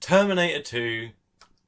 Terminator 2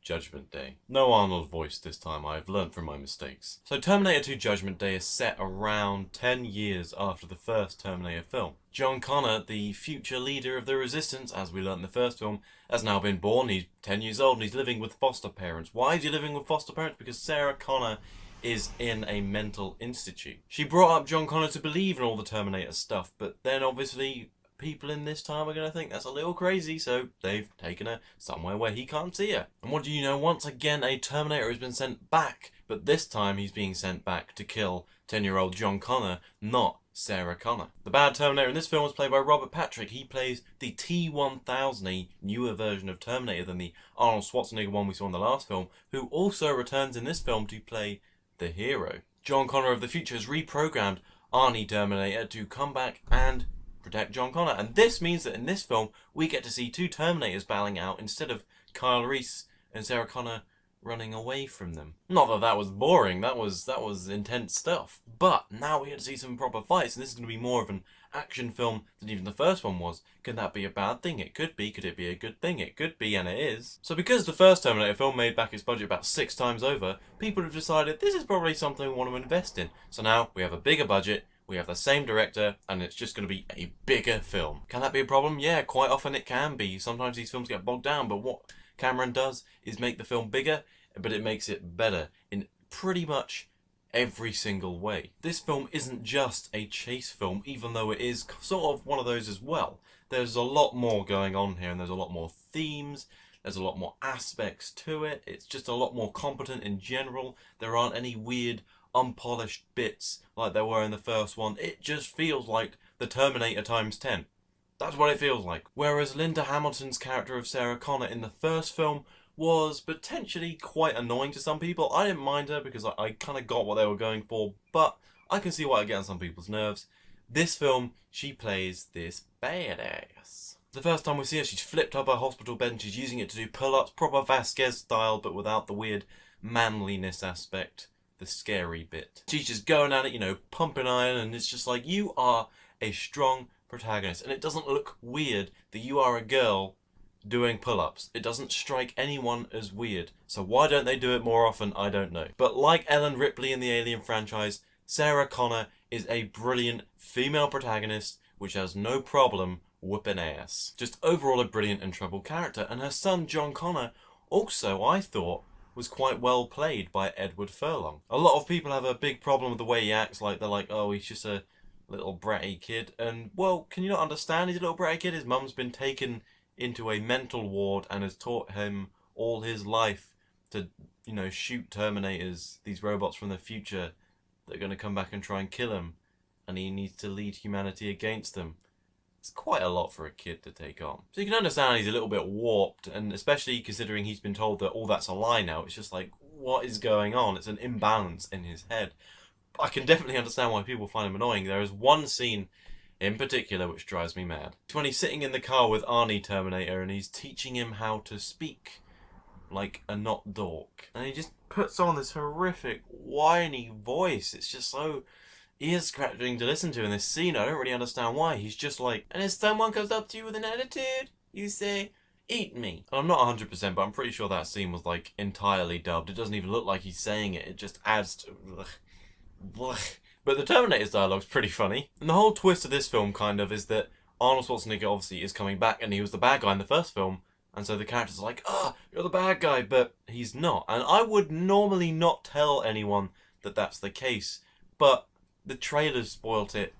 Judgment Day. No Arnold voice this time, I've learned from my mistakes. So Terminator 2 Judgment Day is set around 10 years after the first Terminator film. John Connor, the future leader of the Resistance, as we learned in the first film, has now been born. He's 10 years old and he's living with foster parents. Why is he living with foster parents? Because Sarah Connor is in a mental institute. She brought up John Connor to believe in all the Terminator stuff, but then obviously people in this time are going to think that's a little crazy, so they've taken her somewhere where he can't see her. And what do you know? Once again, a Terminator has been sent back, but this time he's being sent back to kill 10-year-old John Connor, not Sarah Connor. The bad Terminator in this film was played by Robert Patrick. He plays the T-1000, a newer version of Terminator than the Arnold Schwarzenegger one we saw in the last film, who also returns in this film to play the hero. John Connor of the future has reprogrammed Arnie Terminator to come back and protect John Connor, and this means that in this film we get to see two Terminators battling out instead of Kyle Reese and Sarah Connor running away from them. Not that that was boring, that was intense stuff, but now we get to see some proper fights, and this is going to be more of an action film than even the first one was. Can that be a bad thing? It could be. Could it be a good thing? It could be, and it is. So because the first Terminator film made back its budget about 6 times over, people have decided this is probably something we want to invest in. So now we have a bigger budget, we have the same director, and it's just going to be a bigger film. Can that be a problem? Yeah, quite often it can be. Sometimes these films get bogged down, but what Cameron does is make the film bigger, but it makes it better in pretty much every single way. This film isn't just a chase film, even though it is sort of one of those as well. There's a lot more going on here, and there's a lot more themes, there's a lot more aspects to it. It's just a lot more competent in general. There aren't any weird unpolished bits like there were in the first one. It just feels like the Terminator times 10. That's what it feels like. Whereas Linda Hamilton's character of Sarah Connor in the first film was potentially quite annoying to some people. I didn't mind her because I kind of got what they were going for, but I can see why it gets on some people's nerves. This film, she plays this badass. The first time we see her, she's flipped up her hospital bed and she's using it to do pull-ups, proper Vasquez style, but without the weird manliness aspect. The scary bit. She's just going at it, you know, pumping iron, and it's just like, you are a strong protagonist, and it doesn't look weird that you are a girl doing pull-ups. It doesn't strike anyone as weird. So why don't they do it more often? I don't know. But like Ellen Ripley in the Alien franchise, Sarah Connor is a brilliant female protagonist which has no problem whooping ass. Just overall a brilliant and troubled character, and her son John Connor also, I thought, was quite well played by Edward Furlong. A lot of people have a big problem with the way he acts, like they're like, oh, he's just a little bratty kid, and well, can you not understand? He's a little bratty kid. His mum's been taken into a mental ward and has taught him all his life to, you know, shoot Terminators, these robots from the future that are going to come back and try and kill him, and he needs to lead humanity against them. It's quite a lot for a kid to take on. So you can understand he's a little bit warped, and especially considering he's been told that all that's a lie now, it's just like, what is going on? It's an imbalance in his head. I can definitely understand why people find him annoying. There is one scene in particular which drives me mad. It's when he's sitting in the car with Arnie Terminator and he's teaching him how to speak like a not dork. And he just puts on this horrific, whiny voice. It's just so ear-scratching to listen to in this scene. I don't really understand why. He's just like, and if someone comes up to you with an attitude, you say, eat me. And I'm not 100%, but I'm pretty sure that scene was like entirely dubbed. It doesn't even look like he's saying it. It just adds to... But the Terminator's dialogue's pretty funny. And the whole twist of this film kind of is that Arnold Schwarzenegger obviously is coming back, and he was the bad guy in the first film. And so the character's like, you're the bad guy, but he's not. And I would normally not tell anyone that that's the case, but the trailers spoilt it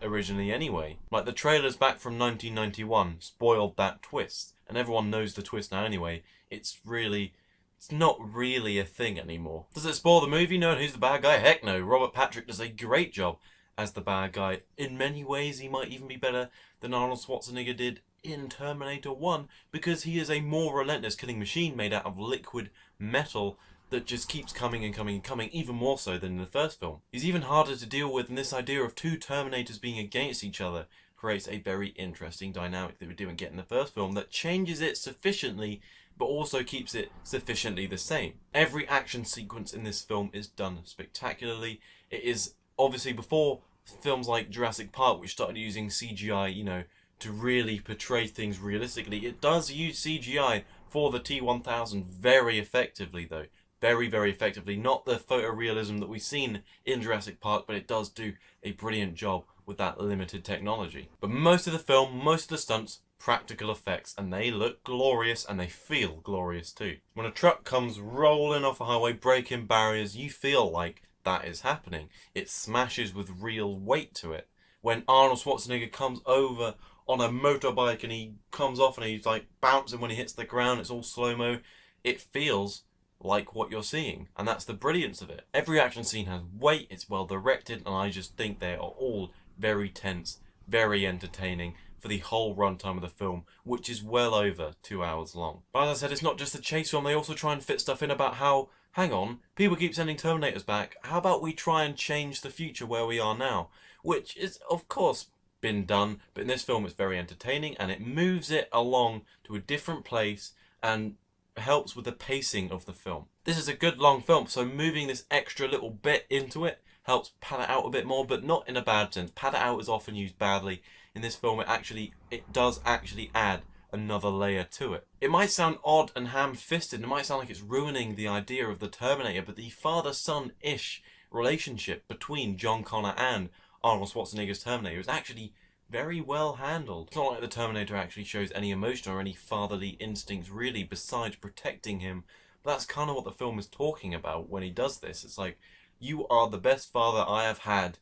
originally anyway. Like, the trailers back from 1991 spoiled that twist, and everyone knows the twist now anyway. It's not really a thing anymore. Does it spoil the movie? No. And who's the bad guy? Heck no. Robert Patrick does a great job as the bad guy. In many ways, he might even be better than Arnold Schwarzenegger did in Terminator 1, because he is a more relentless killing machine made out of liquid metal that just keeps coming and coming and coming, even more so than in the first film. He's even harder to deal with, and this idea of two Terminators being against each other creates a very interesting dynamic that we didn't get in the first film that changes it sufficiently, but also keeps it sufficiently the same. Every action sequence in this film is done spectacularly. It is obviously before films like Jurassic Park, which started using CGI, you know, to really portray things realistically. It does use CGI for the T-1000 very effectively though. Very, very effectively. Not the photorealism that we've seen in Jurassic Park, but it does do a brilliant job with that limited technology. But most of the film, most of the stunts, practical effects, and they look glorious and they feel glorious too. When a truck comes rolling off a highway, breaking barriers, you feel like that is happening. It smashes with real weight to it. When Arnold Schwarzenegger comes over on a motorbike and he comes off and he's like bouncing when he hits the ground, it's all slow-mo, it feels like what you're seeing, and that's the brilliance of it. Every action scene has weight, it's well directed, and I just think they are all very tense, very entertaining for the whole runtime of the film, which is well over 2 hours long. But as I said, it's not just a chase film, they also try and fit stuff in about how, hang on, people keep sending Terminators back, how about we try and change the future where we are now? Which is, of course, been done, but in this film it's very entertaining, and it moves it along to a different place, and helps with the pacing of the film. This is a good long film, so moving this extra little bit into it helps pad it out a bit more, but not in a bad sense. Pad it out is often used badly. In this film, it does actually add another layer to it. It might sound odd and ham-fisted, and it might sound like it's ruining the idea of the Terminator, but the father-son-ish relationship between John Connor and Arnold Schwarzenegger's Terminator is actually very well handled. It's not like the Terminator actually shows any emotion or any fatherly instincts really besides protecting him, but that's kind of what the film is talking about when he does this. It's like, you are the best father I have had,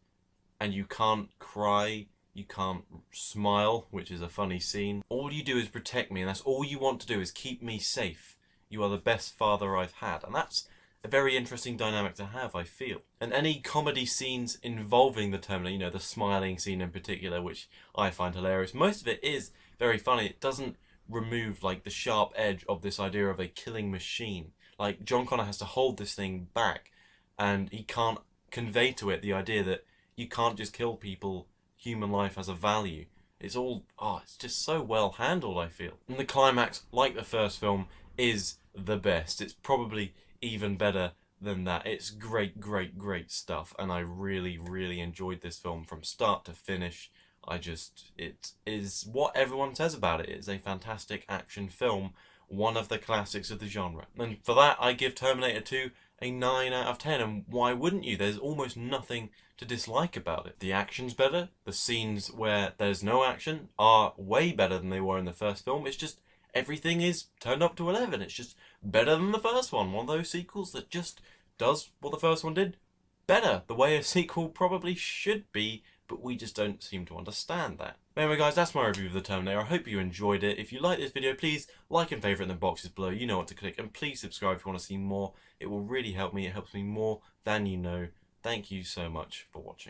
and you can't cry, you can't smile, which is a funny scene. All you do is protect me, and that's all you want to do is keep me safe. You are the best father I've had, and that's a very interesting dynamic to have, I feel. And any comedy scenes involving the Terminator, you know, the smiling scene in particular, which I find hilarious, most of it is very funny. It doesn't remove, like, the sharp edge of this idea of a killing machine. Like, John Connor has to hold this thing back, and he can't convey to it the idea that you can't just kill people, human life has a value. It's all, it's just so well handled, I feel. And the climax, like the first film, is the best. It's probably even better than that. It's great, great, great stuff, and I really, really enjoyed this film from start to finish. It is what everyone says about it. It's a fantastic action film, one of the classics of the genre. And for that, I give Terminator 2 a 9 out of 10, and why wouldn't you? There's almost nothing to dislike about it. The action's better, the scenes where there's no action are way better than they were in the first film. It's just, everything is turned up to 11. It's just better than the first one. One of those sequels that just does what the first one did better, the way a sequel probably should be, but we just don't seem to understand that. Anyway guys, that's my review of the Terminator. I hope you enjoyed it. If you like this video, please like and favourite in the boxes below. You know what to click, and please subscribe if you want to see more. It will really help me. It helps me more than you know. Thank you so much for watching.